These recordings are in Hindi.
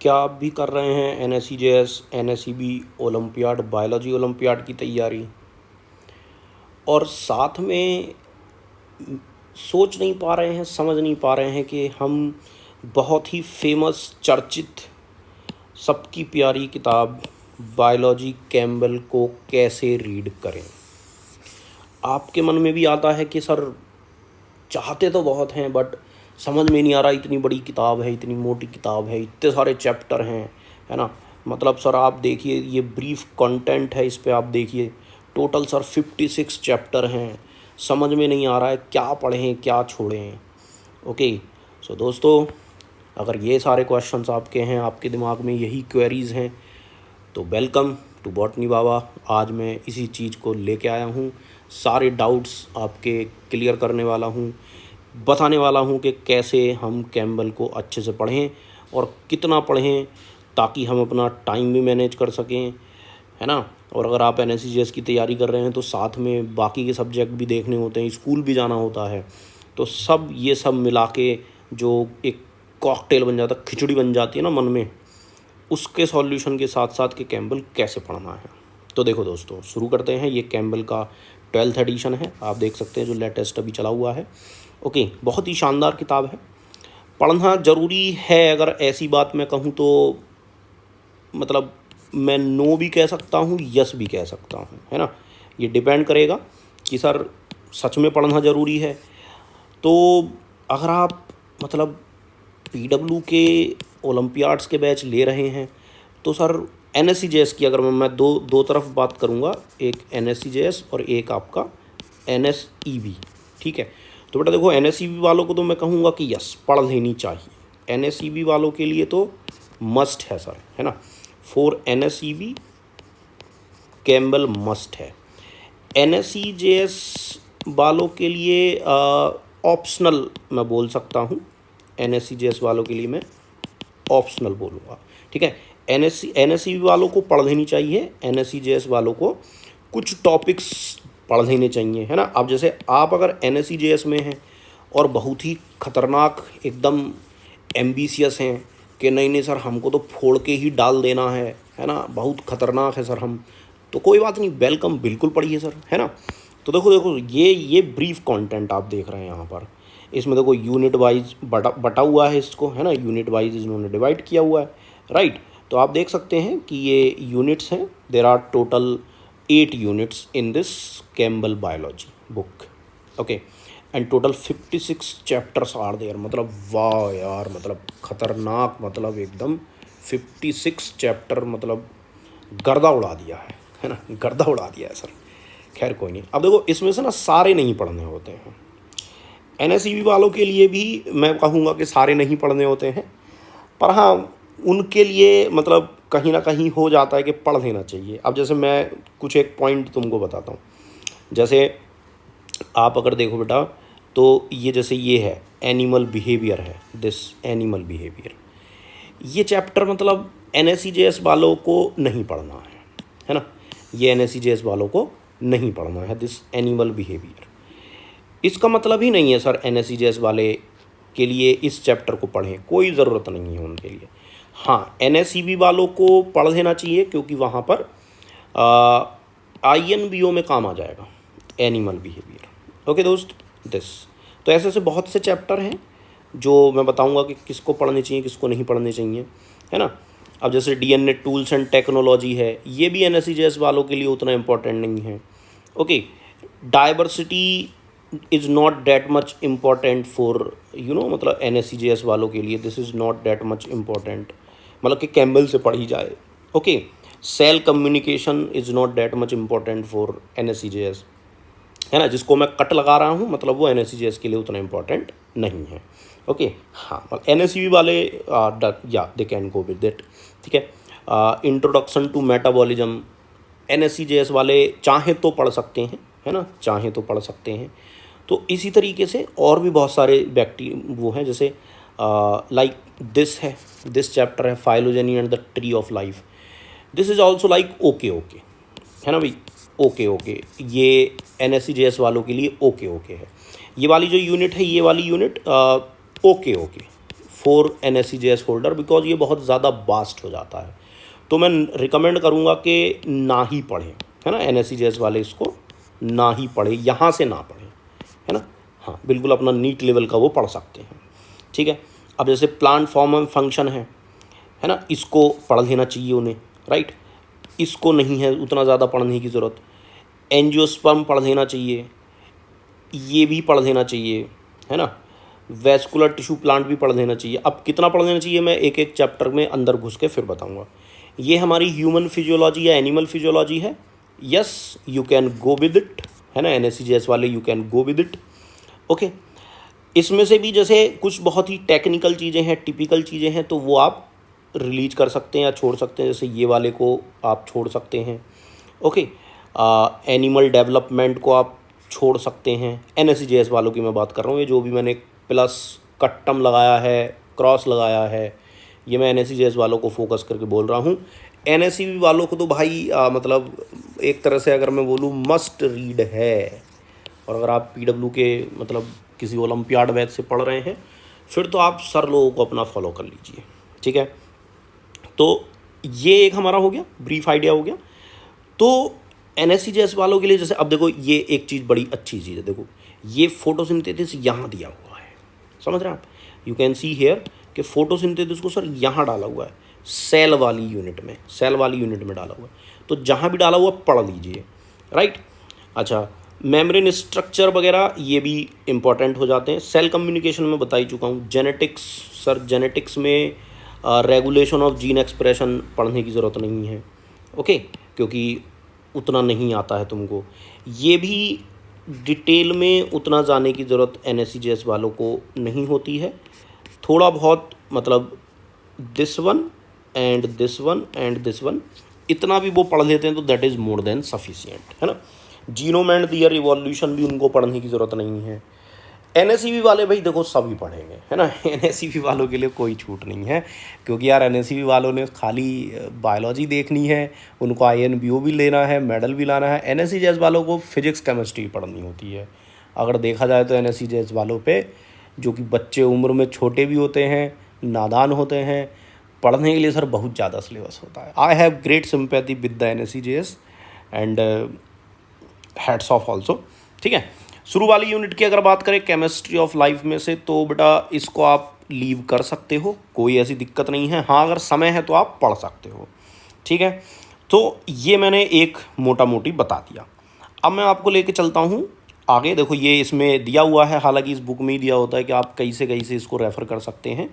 क्या आप भी कर रहे हैं NSCJS NSEB olympiad biology olympiad की तैयारी और साथ में सोच नहीं पा रहे हैं, समझ नहीं पा रहे हैं कि हम बहुत ही फेमस चर्चित सबकी प्यारी किताब बायोलॉजी कैम्बल को कैसे रीड करें। आपके मन में भी आता है कि सर चाहते तो बहुत हैं बट समझ में नहीं आ रहा, इतनी बड़ी किताब है, इतनी मोटी किताब है, इतने सारे चैप्टर हैं, है ना। मतलब सर आप देखिए ये ब्रीफ कंटेंट है, इस पे आप देखिए टोटल सर 56 चैप्टर हैं, समझ में नहीं आ रहा है क्या पढ़ें क्या छोड़ें। ओके सो दोस्तों, अगर ये सारे क्वेश्चंस आपके हैं, आपके दिमाग में यही क्वेरीज़ हैं, तो वेलकम टू बॉटनी बाबा। आज मैं इसी चीज़ को लेके आया हूँ, सारे डाउट्स आपके क्लियर करने वाला हूँ, बताने वाला हूँ कि कैसे हम कैम्बल को अच्छे से पढ़ें और कितना पढ़ें ताकि हम अपना टाइम भी मैनेज कर सकें, है ना। और अगर आप NSCJS की तैयारी कर रहे हैं तो साथ में बाकी के सब्जेक्ट भी देखने होते हैं, स्कूल भी जाना होता है, तो ये सब मिला के जो एक कॉकटेल बन जाता, खिचड़ी बन जाती है ना मन में, उसके सॉल्यूशन के साथ साथ कि कैम्बल कैसे पढ़ना है। तो देखो दोस्तों, शुरू करते हैं। ये कैम्बल का 12th एडिशन है, आप देख सकते हैं, जो लेटेस्ट अभी चला हुआ है। ओके, बहुत ही शानदार किताब है, पढ़ना ज़रूरी है। अगर ऐसी बात मैं कहूँ तो मतलब मैं नो भी कह सकता हूँ, यस भी कह सकता हूँ, है ना। ये डिपेंड करेगा कि सर सच में पढ़ना ज़रूरी है। तो अगर आप मतलब PW के ओलंपियाड्स के बैच ले रहे हैं तो सर NSCJS की अगर मैं दो तरफ बात करूँगा, एक NSCJS और एक आपका NSEB, ठीक है। तो बेटा देखो, NSEB वालों को तो मैं कहूँगा कि यस पढ़ लेनी चाहिए, NSEB वालों के लिए तो मस्ट है सर, है ना। फॉर NSEB कैम्बल मस्ट है। NSCJS वालों के लिए ऑप्शनल मैं बोल सकता हूँ, NSCJS वालों के लिए मैं ऑप्शनल बोलूँगा, ठीक है। NSEB वालों को पढ़ लेनी चाहिए, NSCJS वालों को कुछ टॉपिक्स पढ़ लेने चाहिए, है ना। अब जैसे आप अगर NSCJS में हैं और बहुत ही ख़तरनाक एकदम एम्बिशियस हैं कि नहीं नहीं सर हमको तो फोड़ के ही डाल देना है ना, बहुत ख़तरनाक है सर हम, तो कोई बात नहीं, वेलकम, बिल्कुल पढ़िए सर, है ना। तो देखो ये ब्रीफ कंटेंट आप देख रहे हैं यहाँ पर, इसमें देखो यूनिट वाइज बटा हुआ है इसको, है ना, यूनिट वाइज इन्होंने डिवाइड किया हुआ है, राइट। तो आप देख सकते हैं कि ये यूनिट्स हैं, there are total 8 units in this Campbell biology book, okay, and total 56 chapters are there. मतलब वाह यार, मतलब ख़तरनाक, मतलब एकदम 56 चैप्टर, मतलब गर्दा उड़ा दिया है ना, गर्दा उड़ा दिया है सर। खैर कोई नहीं, अब देखो इसमें से ना सारे नहीं पढ़ने होते हैं, NSEB वालों के लिए भी मैं कहूँगा कि सारे नहीं पढ़ने होते हैं, पर हाँ उनके लिए मतलब कहीं ना कहीं हो जाता है कि पढ़ लेना चाहिए। अब जैसे मैं कुछ एक पॉइंट तुमको बताता हूँ, जैसे आप अगर देखो बेटा, तो ये जैसे ये है एनिमल बिहेवियर है, दिस एनिमल बिहेवियर, ये चैप्टर मतलब NSCJS वालों को नहीं पढ़ना है ना, ये NSCJS वालों को नहीं पढ़ना है, दिस एनिमल बिहेवियर। इसका मतलब ही नहीं है सर NSCJS वाले के लिए इस चैप्टर को पढ़ें, कोई ज़रूरत नहीं है उनके लिए। हाँ, NSEB वालों को पढ़ लेना चाहिए क्योंकि वहाँ पर INBO में काम आ जाएगा, एनिमल बिहेवियर। ओके दोस्त, दिस तो ऐसे ऐसे बहुत से चैप्टर हैं जो मैं बताऊंगा कि किसको पढ़ने चाहिए किसको नहीं पढ़ने चाहिए, है ना। अब जैसे DNA टूल्स एंड टेक्नोलॉजी है, ये भी NSCJS वालों के लिए उतना इम्पोर्टेंट नहीं है, okay. Diversity is not that much important for मतलब NSCJS वालों के लिए this is not that much important, मतलब कि कैम्बल से पढ़ी जाए, okay. Cell communication is not that much important for NSCJS, है ना, जिसको मैं कट लगा रहा हूँ मतलब वो NSCJS के लिए उतना इम्पॉर्टेंट नहीं है, ओके। हाँ, NSEB वाले या they can go with it, ठीक है। इंट्रोडक्शन टू मेटाबॉलिज्म NSCJS वाले चाहे तो पढ़ सकते हैं, है ना, चाहे तो पढ़ सकते हैं। तो इसी तरीके से और भी बहुत सारे वो हैं, जैसे लाइक दिस है, दिस चैप्टर है phylogeny and the tree of life, this is also like okay, है ना भाई, ओके, ये NSCJS वालों के लिए ओके है। ये वाली जो यूनिट है, ये वाली unit okay for NSCJS holder, because ये बहुत ज़्यादा वास्ट हो जाता है। तो मैं रिकमेंड करूँगा कि ना ही पढ़ें, है ना, NSCJS वाले इसको ना ही पढ़े, यहाँ से ना पढ़ें, है ना। हाँ बिल्कुल, अपना नीट लेवल का वो पढ़ सकते हैं, ठीक है। अब जैसे प्लांट फॉर्म एंड फंक्शन है ना, इसको पढ़ लेना चाहिए उन्हें, राइट। इसको नहीं है उतना ज़्यादा पढ़ने की ज़रूरत। एंजियोस्पर्म पढ़ लेना चाहिए, ये भी पढ़ लेना चाहिए, है ना। वैस्कुलर टिश्यू प्लांट भी पढ़ लेना चाहिए। अब कितना पढ़ लेना चाहिए मैं एक एक चैप्टर में अंदर घुस के फिर बताऊंगा। ये हमारी ह्यूमन फिजियोलॉजी या एनिमल फिजियोलॉजी है। Yes, you can go with it, है ना, NSCJS वाले you can go with it, okay. इसमें से भी जैसे कुछ बहुत ही टेक्निकल चीज़ें हैं, टिपिकल चीज़ें हैं, तो वो आप रिलीज कर सकते हैं या छोड़ सकते हैं। जैसे ये वाले को आप छोड़ सकते हैं, ओके। एनिमल डेवलपमेंट को आप छोड़ सकते हैं। NSCJS वालों की मैं बात कर रहा हूँ, ये जो भी मैंने प्लस कट्टम लगाया है, क्रॉस लगाया है, ये मैं NSCJS वालों को फोकस करके बोल रहा हूँ। NSCB वालों को तो भाई मतलब एक तरह से अगर मैं बोलूँ मस्ट रीड है। और अगर आप PW के मतलब किसी ओलंपियाड बैच से पढ़ रहे हैं फिर तो आप सर लोगों को अपना फॉलो कर लीजिए, ठीक है। तो ये एक हमारा हो गया, ब्रीफ आइडिया हो गया। तो NSCJS वालों के लिए जैसे अब देखो ये एक चीज़ बड़ी अच्छी चीज़ है, देखो ये फोटोसिंथेसिस यहाँ दिया हुआ है, समझ रहे हैं आप। यू कैन सी हेयर कि फोटोसिंथेसिस को सर यहाँ डाला हुआ है, सेल वाली यूनिट में, सेल वाली यूनिट में डाला हुआ है। तो जहाँ भी डाला हुआ पढ़ लीजिए, राइट। अच्छा, मेम्ब्रेन स्ट्रक्चर वगैरह ये भी इंपॉर्टेंट हो जाते हैं। सेल कम्युनिकेशन में बता ही चुका हूँ। जेनेटिक्स, सर जेनेटिक्स में रेगुलेशन ऑफ जीन एक्सप्रेशन पढ़ने की ज़रूरत नहीं है, ओके, क्योंकि उतना नहीं आता है तुमको। ये भी डिटेल में उतना जाने की ज़रूरत NSCJS वालों को नहीं होती है। थोड़ा बहुत मतलब this one and this one and this one, इतना भी वो पढ़ लेते हैं तो that is more than sufficient, है ना। जीनोम एंड दियर इवोल्यूशन भी उनको पढ़ने की ज़रूरत नहीं है। NSCB वाले भाई देखो सभी पढ़ेंगे, है ना। NSCB वालों के लिए कोई छूट नहीं है, क्योंकि यार NSCB वालों ने खाली बायोलॉजी देखनी है, उनको INBO भी लेना है, मेडल भी लाना है। NSCJS वालों को फिजिक्स केमिस्ट्री पढ़नी होती है। अगर देखा जाए तो NSCJS वालों पे, जो कि बच्चे उम्र में छोटे भी होते हैं, नादान होते हैं, पढ़ने के लिए सर बहुत ज़्यादा सिलेबस होता है। I have great sympathy with the NSCJS and hats off also, ठीक है। शुरू वाली यूनिट की अगर बात करें केमिस्ट्री ऑफ लाइफ में से, तो बेटा इसको आप लीव कर सकते हो, कोई ऐसी दिक्कत नहीं है। हाँ अगर समय है तो आप पढ़ सकते हो, ठीक है। तो ये मैंने एक मोटा मोटी बता दिया। अब मैं आपको लेके चलता हूँ आगे। देखो ये इसमें दिया हुआ है, हालांकि इस बुक में ही दिया होता है कि आप कहीं से इसको रेफ़र कर सकते हैं,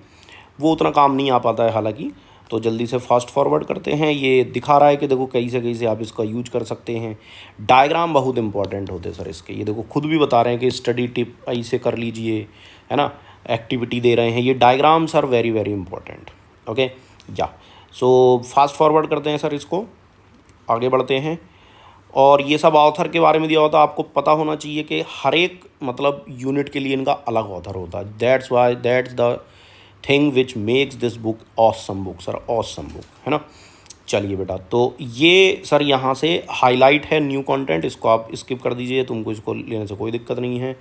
वो उतना काम नहीं आ पाता है हालांकि। तो जल्दी से फास्ट फॉरवर्ड करते हैं। ये दिखा रहा है कि देखो कहीं से आप इसका यूज कर सकते हैं। डायग्राम बहुत इंपॉर्टेंट होते हैं सर इसके, ये देखो खुद भी बता रहे हैं कि स्टडी टिप ऐसे कर लीजिए, है ना, एक्टिविटी दे रहे हैं। ये diagrams are very very important, okay. या सो फास्ट फॉरवर्ड करते हैं सर, इसको आगे बढ़ते हैं। और ये सब ऑथर के बारे में दिया होता है, आपको पता होना चाहिए कि हर एक मतलब यूनिट के लिए इनका अलग ऑथर होता है। That's the thing which makes this book awesome book sir, awesome book, है ना। चलिए बेटा, तो ये सर यहाँ से हाईलाइट है न्यू कंटेंट, इसको आप स्किप कर दीजिए, तुमको इसको लेने से कोई दिक्कत नहीं है।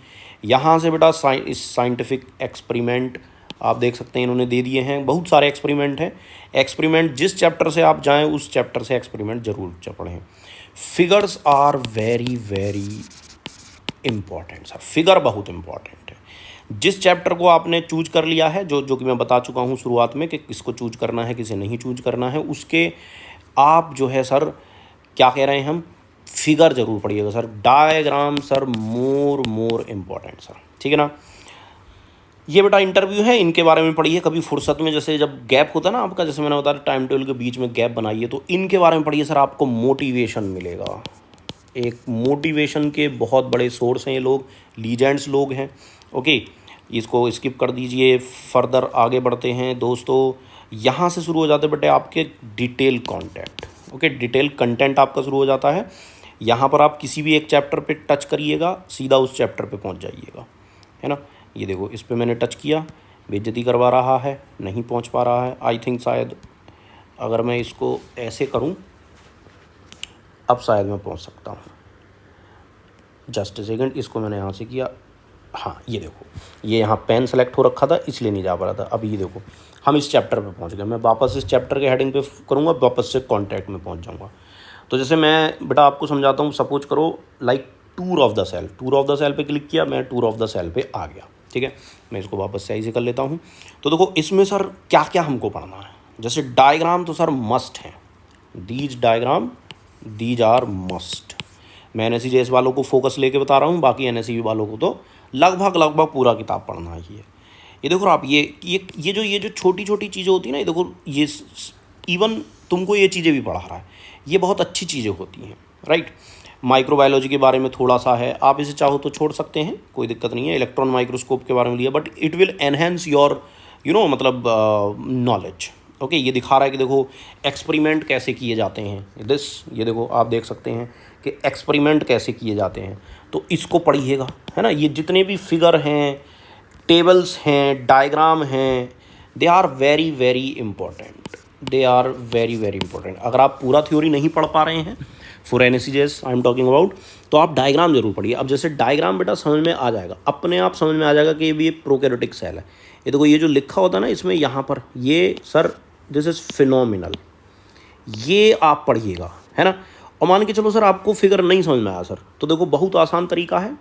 यहाँ से बेटा इस साइंटिफिक एक्सपेरिमेंट आप देख सकते हैं, इन्होंने दे दिए हैं, बहुत सारे एक्सपेरिमेंट हैं। एक्सपेरिमेंट जिस चैप्टर से आप जाएँ उस चैप्टर से एक्सपेरिमेंट ज़रूर पढ़ें। Figures are very very important sir, figure बहुत इम्पॉर्टेंट है। जिस चैप्टर को आपने चूज कर लिया है, जो कि मैं बता चुका हूँ शुरुआत में कि किसको चूज करना है, किसे नहीं चूज करना है, उसके आप जो है सर क्या कह रहे हैं हम, फिगर ज़रूर पढ़िएगा sir. Diagram sir more important sir, ठीक है ना। ये बेटा इंटरव्यू है, इनके बारे में पढ़िए कभी फुर्सत में, जैसे जब गैप होता है ना आपका, जैसे मैंने बताया टाइम टेबल के बीच में गैप बनाइए, तो इनके बारे में पढ़िए सर, आपको मोटिवेशन मिलेगा। एक मोटिवेशन के बहुत बड़े सोर्स हैं ये लोग, लीजेंड्स लोग हैं, ओके। इसको स्किप कर दीजिए, फर्दर आगे बढ़ते हैं दोस्तों। यहाँ से शुरू हो जाते बेटे आपके detail content, okay. Detail content आपका शुरू हो जाता है। यहाँ पर आप किसी भी एक चैप्टर पे टच करिएगा, सीधा उस चैप्टर पे पहुँच जाइएगा, है ना। ये देखो इस पर मैंने टच किया, बेइज्जती करवा रहा है, नहीं पहुँच पा रहा है। आई थिंक शायद अगर मैं इसको ऐसे करूँ, अब शायद मैं पहुँच सकता हूँ। जस्ट ए सेकेंड, इसको मैंने यहाँ से किया, हाँ ये देखो, ये यहाँ पेन सेलेक्ट हो रखा था इसलिए नहीं जा पा रहा था। अब ये देखो हम इस चैप्टर पे पहुँच गए। मैं वापस इस चैप्टर के हेडिंग पे करूँगा, वापस से कॉन्टैक्ट में पहुँच जाऊँगा। तो जैसे मैं बेटा आपको समझाता हूँ, सपोज करो like tour of the cell, tour of the cell पे क्लिक किया, मैं टूर ऑफ द सेल पे आ गया। ठीक है, मैं इसको वापस से ऐसे कर लेता हूँ। तो देखो इसमें सर क्या क्या हमको पढ़ना है। जैसे डायग्राम तो सर मस्ट है, these diagram these are must. मैं NSCJS वालों को फोकस लेके बता रहा हूँ, बाकी NSCB वालों को तो लगभग पूरा किताब पढ़ना है। ये देखो आप, ये जो छोटी छोटी चीज़ें होती हैं ना, ये देखो ये इवन तुमको ये चीज़ें भी पढ़ा रहा है, ये बहुत अच्छी चीज़ें होती हैं, राइट। माइक्रोबायोलॉजी के बारे में थोड़ा सा है, आप इसे चाहो तो छोड़ सकते हैं, कोई दिक्कत नहीं है। इलेक्ट्रॉन माइक्रोस्कोप के बारे में लिया, but it will enhance your मतलब नॉलेज। ओके, ये दिखा रहा है कि देखो एक्सपेरिमेंट कैसे किए जाते हैं, ये देखो आप देख सकते हैं कि एक्सपेरिमेंट कैसे किए जाते हैं, तो इसको पढ़िएगा, है ना। ये जितने भी फिगर हैं, टेबल्स हैं, डायग्राम हैं, they are very very important, they are very very important. अगर आप पूरा थ्योरी नहीं पढ़ पा रहे हैं for NSCJS I am talking about, तो आप डायग्राम जरूर पढ़िए। अब जैसे डायग्राम बेटा समझ में आ जाएगा, अपने आप समझ में आ जाएगा कि ये प्रोकैरियोटिक सेल है। ये देखो ये जो लिखा होता है ना इसमें, यहाँ पर ये सर दिस इज़ फिनोमिनल, ये आप पढ़िएगा, है ना। और मान के चलो सर आपको फिगर नहीं समझ में आया सर, तो देखो बहुत आसान तरीका है।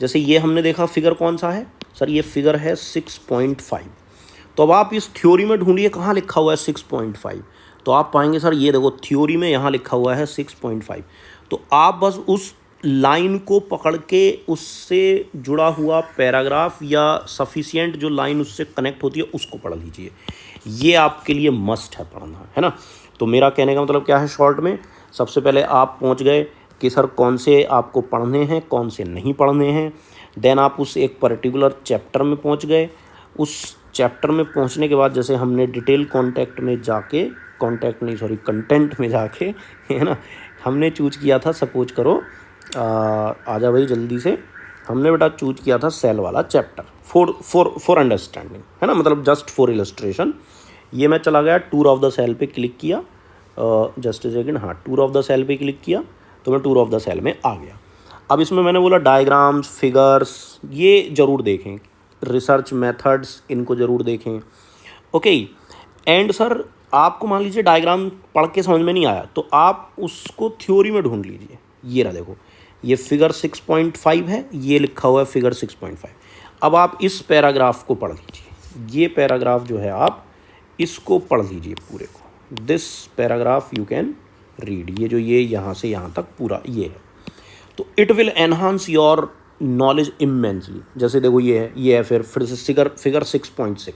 जैसे ये हमने देखा फिगर कौन सा है सर, ये फिगर है 6.5। तो अब आप इस थ्योरी में ढूंढिए कहाँ लिखा हुआ है 6.5, तो आप पाएंगे सर ये देखो थ्योरी में यहाँ लिखा हुआ है 6.5। तो आप बस उस लाइन को पकड़ के उससे जुड़ा हुआ पैराग्राफ या सफिशिएंट जो लाइन उससे कनेक्ट होती है उसको पढ़ लीजिए, ये आपके लिए मस्ट है पढ़ना, है ना। तो मेरा कहने का मतलब क्या है, शॉर्ट में सबसे पहले आप पहुंच गए कि सर कौन से आपको पढ़ने हैं, कौन से नहीं पढ़ने हैं। देन आप उस एक पर्टिकुलर चैप्टर में पहुंच गए। उस चैप्टर में पहुंचने के बाद जैसे हमने डिटेल कंटेंट में जाके है ना, हमने चूज किया था, सपोज करो आजा भाई जल्दी से, हमने बेटा चूज किया था सेल वाला चैप्टर फॉर अंडरस्टैंडिंग, है ना, मतलब जस्ट फॉर इलस्ट्रेशन। ये मैं चला गया टूर ऑफ द सेल पे क्लिक किया, जस्ट ए सेकेंड, हाँ टूर ऑफ द सेल पे क्लिक किया, तो मैं टूर ऑफ द सेल में आ गया। अब इसमें मैंने बोला डायग्राम्स, फिगर्स, ये ज़रूर देखें, रिसर्च मेथड्स इनको ज़रूर देखें। ओके, एंड सर आपको मान लीजिए डायग्राम पढ़ के समझ में नहीं आया, तो आप उसको थ्योरी में ढूंढ लीजिए। ये रहा देखो, ये फिगर 6.5 है, ये लिखा हुआ है फिगर 6.5। अब आप इस पैराग्राफ को पढ़ लीजिए, ये पैराग्राफ जो है आप इसको पढ़ लीजिए पूरे को, this paragraph you can read. ये जो ये यहाँ से यहाँ तक पूरा ये है, तो it will enhance your knowledge immensely. जैसे देखो ये है फिर से फिगर 6.6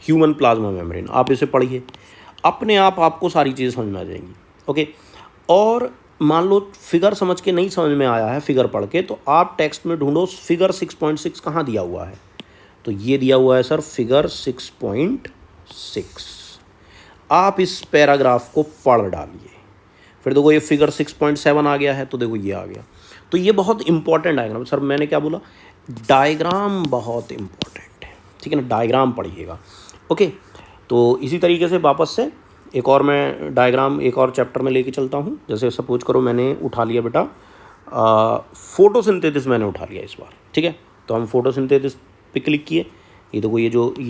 ह्यूमन प्लाज्मा मेम्ब्रेन, आप इसे पढ़िए, अपने आप आपको सारी चीज़ें समझ में आ जाएंगी। ओके, और मान लो फिगर समझ के नहीं समझ में आया है फिगर पढ़ के, तो आप टेक्स्ट में ढूंढो फिगर 6.6 कहाँ दिया हुआ है, तो ये दिया हुआ है सर फिगर 6.6। आप इस पैराग्राफ को पढ़ डालिए, फिर देखो ये फिगर 6.7 आ गया है, तो देखो ये आ गया। तो ये बहुत इंपॉर्टेंट डायग्राम, सर मैंने क्या बोला, डायग्राम बहुत इंपॉर्टेंट है, ठीक है ना, डायग्राम पढ़िएगा। ओके, तो इसी तरीके से वापस से एक और मैं डायग्राम एक और चैप्टर में लेके चलता हूँ। जैसे सपोज करो मैंने उठा लिया बेटा फोटोसिंथेसिस, मैंने उठा लिया इस बार, ठीक है। तो हम फोटोसिंथेसिस पे क्लिक किए, ये देखो ये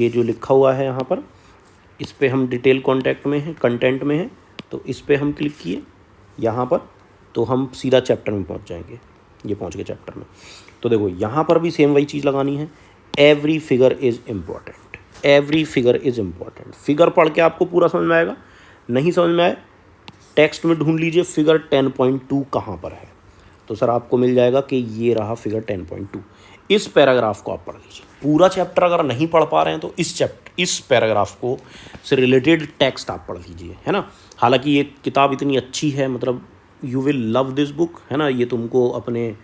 जो लिखा हुआ है यहाँ पर, इस पर हम डिटेल कंटेंट में है, तो इस पर हम क्लिक किए यहाँ पर, तो हम सीधा चैप्टर में पहुँच जाएंगे। ये पहुँच गए चैप्टर में, तो देखो यहाँ पर भी सेम वही चीज़ लगानी है, every figure is important, every figure is important. Figure पढ़ के आपको पूरा समझ में आएगा, नहीं समझ में आए टेक्स्ट में ढूंढ लीजिए फिगर 10.2 कहाँ पर है, तो सर आपको मिल जाएगा कि ये रहा फिगर 10.2। इस पैराग्राफ को आप पढ़ लीजिए, पूरा चैप्टर अगर नहीं पढ़ पा रहे हैं तो इस पैराग्राफ को से रिलेटेड टेक्स्ट आप पढ़ लीजिए, है ना। हालांकि ये किताब इतनी अच्छी है, मतलब you will love this book, है ना। ये तुमको अपने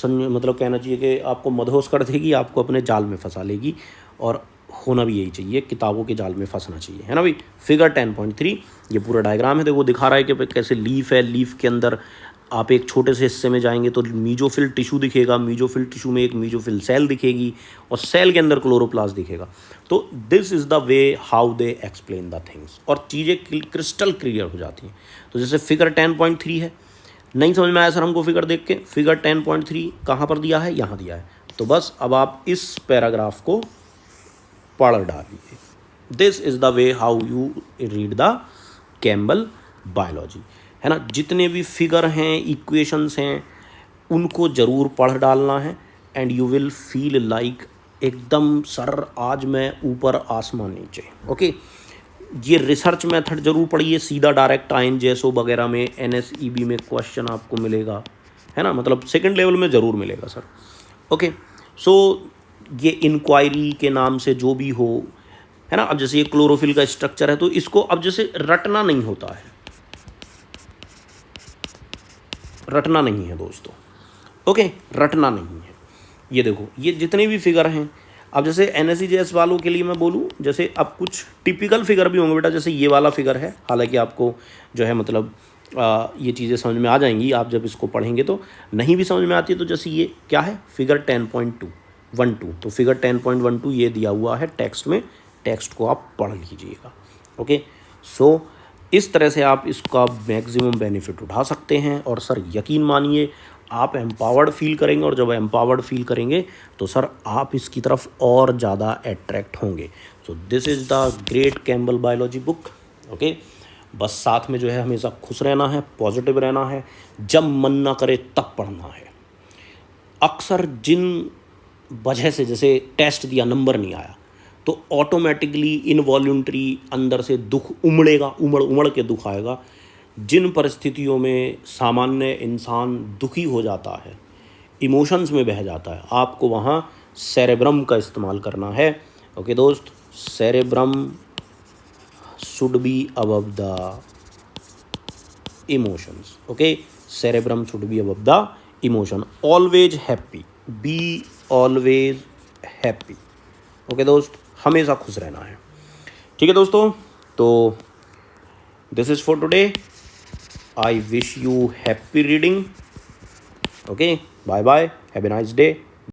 मतलब कहना चाहिए कि आपको मदहोश कर देगी, आपको अपने जाल में फंसा लेगी, और होना भी यही चाहिए, किताबों के जाल में फंसना चाहिए, है ना भाई। फिगर 10.3 ये पूरा डायग्राम है, देखो दिखा रहा है कि कैसे लीफ है, लीफ के अंदर आप एक छोटे से हिस्से में जाएंगे तो मीजोफिल टिश्यू दिखेगा, मीजोफिल टिश्यू में एक मीजोफिल सेल दिखेगी, और सेल के अंदर क्लोरोप्लास्ट दिखेगा। तो this is the way how they explain the things, और चीज़ें क्रिस्टल क्लियर हो जाती हैं। तो जैसे फिगर 10.3 है, नहीं समझ में आया सर हमको फिगर देख के, फिगर 10.3 कहाँ पर दिया है, यहाँ दिया है, तो बस अब आप इस पैराग्राफ को पढ़ डालिए। This is the way how you read the Campbell biology, है ना। जितने भी फिगर हैं, इक्वेशंस हैं, उनको ज़रूर पढ़ डालना है and you will feel like एकदम सर आज मैं ऊपर आसमान नीचे। ओके, ये रिसर्च मेथड जरूर पढ़िए, सीधा डायरेक्ट INJSO वगैरह में NSEB में क्वेश्चन आपको मिलेगा, है ना, मतलब सेकंड लेवल में ज़रूर मिलेगा सर। ओके, सो ये इंक्वायरी के नाम से जो भी हो, है ना। अब जैसे ये क्लोरोफिल का स्ट्रक्चर है तो इसको अब जैसे रटना नहीं होता है, रटना नहीं है दोस्तों। ओके, रटना नहीं है। ये देखो, ये जितने भी फिगर हैं, अब जैसे NSEJS वालों के लिए मैं बोलूँ, जैसे अब कुछ टिपिकल फिगर भी होंगे बेटा, जैसे ये वाला फिगर है, हालांकि आपको जो है मतलब ये चीज़ें समझ में आ जाएंगी आप जब इसको पढ़ेंगे। तो नहीं भी समझ में आती है तो जैसे ये क्या है, फिगर 10.12, तो फिगर 10.12 ये दिया हुआ है टेक्स्ट में, टेक्स्ट को आप पढ़ लीजिएगा। ओके, सो इस तरह से आप इसका मैक्सिमम बेनिफिट उठा सकते हैं। और सर यकीन मानिए आप एम्पावर्ड फील करेंगे, और जब एम्पावर्ड फील करेंगे तो सर आप इसकी तरफ और ज़्यादा अट्रैक्ट होंगे। So this is the great Campbell biology book. Okay, बस साथ में जो है हमेशा खुश रहना है, पॉजिटिव रहना है, जब मन ना करे तब पढ़ना है। अक्सर जिन वजह से जैसे टेस्ट दिया नंबर नहीं आया तो ऑटोमेटिकली इनवॉल्यूंटरी अंदर से दुख उमड़ेगा, उमड़ के दुख आएगा। जिन परिस्थितियों में सामान्य इंसान दुखी हो जाता है, इमोशंस में बह जाता है, आपको वहाँ सेरेब्रम का इस्तेमाल करना है। ओके दोस्त, cerebrum should be above the emotions. Okay, cerebrum should be above the emotion. Always happy, be always happy. Okay दोस्त, हमेशा खुश रहना है। ठीक है दोस्तों, तो this is for today. I wish you happy reading. Okay, bye bye. Have a nice day.